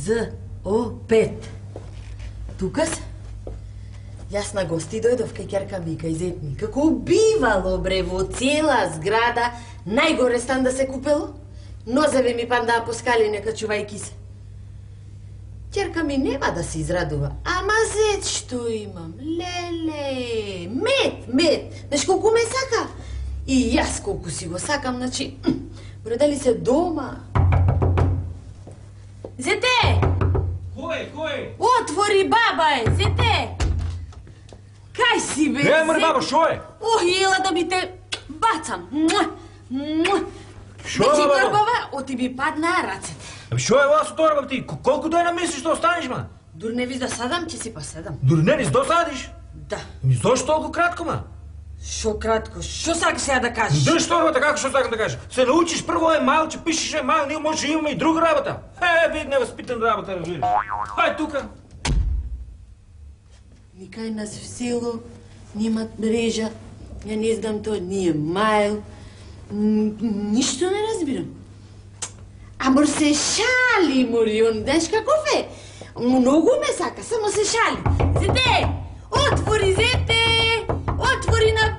Z-O-5. Тука се? Јас на гости дојдов кај ќерка ми, кај зет ми. Како бивало, бре, во цела зграда, најгоре стан да се купело. Нозеве ми пандаа по скали, нека чувајки се. Ќерка ми нема да се израдува. Ама зет што имам? Леле, мед. Знаеш колку ме сака? И јас колку си го сакам, значи... Бре, дали се дома? Зете! Кој? Отвори, баба е, зете! Кај си, бе? Е, мре, баба, шо е? Ох, ела да би те бацам. Шо е, баба? Грбава, оти би падна рацете. Шо е ова со тоа, баба, ти? Колку дојна мислиш да останеш, ма? Дур не ви досадам, ќе си поседам. Дур не ни досадиш? Да. Зошто толку кратко, ма? Шо кратко? Шо сакаш сега да кажеш? Држ торбата, како што сакам да кажеш? Се научиш прво емайл, че пишеш емайл, ние може имаме и друга работа. Вид невъзпитан работа, разбираш. Хај тука. Никај нас в село немат мрежа, ја не знам тоа, ни емайл, ништо не разбирам. Амор се шали, Морион, знаеш каков е? Многу ме сака, само се шали. Зете! Отвори, зете! Отвори на